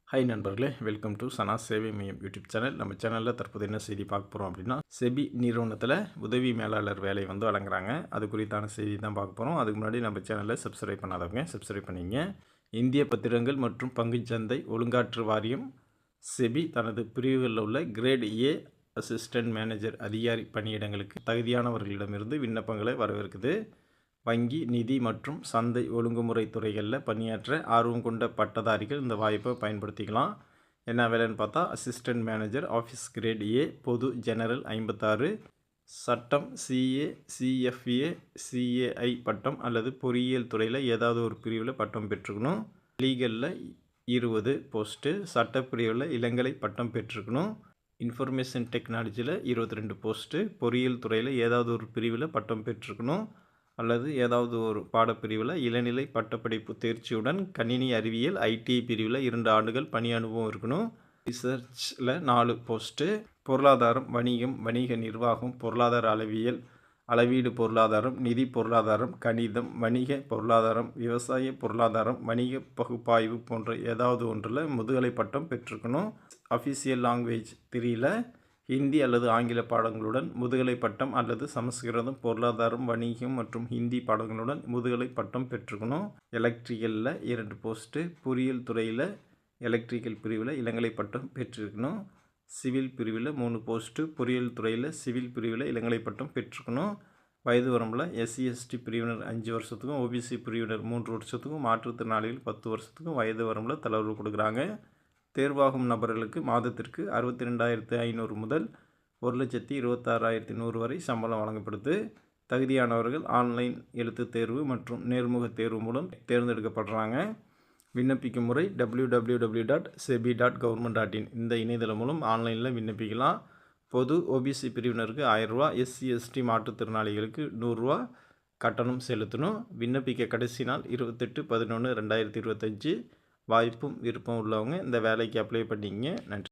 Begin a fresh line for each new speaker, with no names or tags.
Hi நண்பர்களே, welcome to சனா சேவை மையம் யூடியூப் சேனல். நம்ம சேனலில் தற்போது என்ன செய்தி பார்க்க போகிறோம் அப்படின்னா, செபி நிறுவனத்தில் உதவி மேலாளர் வேலை வழங்குறாங்க. அது குறித்தான செய்தி தான் பார்க்க போகிறோம். அதுக்கு முன்னாடி நம்ம சேனலில் சப்ஸ்கிரைப் பண்ணாதவங்க சப்ஸ்கிரைப் பண்ணிங்க. இந்திய பத்திரங்கள் மற்றும் பங்குச்சந்தை ஒழுங்காற்று வாரியம் செபி தனது பிரிவுகளில் உள்ள கிரேட் ஏ அசிஸ்டன்ட் மேனேஜர் அதிகாரி பணியிடங்களுக்கு தகுதியானவர்களிடமிருந்து விண்ணப்பங்களை வரவேற்குது. வங்கி, நிதி மற்றும் சந்தை ஒழுங்குமுறை துறைகளில் பணியாற்ற ஆர்வம் கொண்ட பட்டதாரிகள் இந்த வாய்ப்பை பயன்படுத்திக்கலாம். என்ன வேலைன்னு பார்த்தா, assistant manager office grade A, பொது ஜெனரல் 56, சட்டம் சிஏ, சிஎஃப்ஏ, சிஏஐ பட்டம் அல்லது பொறியியல் துறையில் ஏதாவது ஒரு பிரிவில் பட்டம் பெற்றுக்கணும். லீகலில் 20 போஸ்ட்டு, சட்டப்பிரிவில் இளங்கலை பட்டம் பெற்றுக்கணும். இன்ஃபர்மேஷன் டெக்னாலஜியில் 22 போஸ்ட்டு, பொறியியல் துறையில் ஏதாவது ஒரு பிரிவில் பட்டம் பெற்றுக்கணும் அல்லது ஏதாவது ஒரு பாடப்பிரிவில் இளநிலை பட்டப்படிப்பு தேர்ச்சியுடன் கணினி அறிவியல் ஐடிஐ பிரிவில் 2 ஆண்டுகள் பணி அனுபவம் இருக்கணும். ரிசர்ச்சில் 4 போஸ்ட்டு, பொருளாதாரம், வணிகம், வணிக நிர்வாகம், பொருளாதார அளவியல், அளவீடு பொருளாதாரம், நிதி பொருளாதாரம், கணிதம், வணிக பொருளாதாரம், விவசாய பொருளாதாரம், வணிக பகுப்பாய்வு போன்ற ஏதாவது ஒன்றில் முதுகலை பட்டம் பெற்றிருக்கணும். அஃபிஷியல் லாங்குவேஜ் 3ல் ஹிந்தி அல்லது ஆங்கில பாடங்களுடன் முதுகலை பட்டம் அல்லது சமஸ்கிருதம், பொருளாதாரம், வணிகம் மற்றும் ஹிந்தி பாடங்களுடன் முதுகலை பட்டம் பெற்றுக்கணும். எலக்ட்ரிக்கலில் 2 போஸ்ட்டு, பொறியியல் துறையில் எலக்ட்ரிக்கல் பிரிவில் இளங்கலை பட்டம் பெற்றிருக்கணும். சிவில் பிரிவில் 3 போஸ்ட்டு, பொறியியல் துறையில் சிவில் பிரிவில் இளங்கலை பட்டம் பெற்றுக்கணும். வயது வரம்பில் எஸ்சி எஸ்டி பிரிவினர் 5 வருஷத்துக்கும், ஓபிசி பிரிவினர் 3 வருஷத்துக்கும், மாற்றுத்திறனாளிகள் 10 வருஷத்துக்கும் வயது வரம்பில் தளர்வு கொடுக்குறாங்க. தேர்வாகும் நபர்களுக்கு மாதத்திற்கு 62,500 முதல் 1,26,100 வரை சம்பளம் வழங்கப்படுது. தகுதியானவர்கள் ஆன்லைன் எழுத்துத் தேர்வு மற்றும் நேர்முக தேர்வு மூலம் தேர்ந்தெடுக்கப்படுறாங்க. விண்ணப்பிக்கும் முறை www.sebi.government.in இந்த இணையதளம் மூலம் ஆன்லைனில் விண்ணப்பிக்கலாம். பொது ஓபிசி பிரிவினருக்கு 1000 ரூபா, எஸ்சி எஸ்டி மாற்றுத்திறனாளிகளுக்கு 100 ரூபா கட்டணம் செலுத்தணும். விண்ணப்பிக்க கடைசி நாள் 28/11/2025. வாய்ப்பும் விருப்பம் உள்ளவங்க இந்த வேலைக்கு அப்ளை பண்ணிக்கங்க. நன்றி.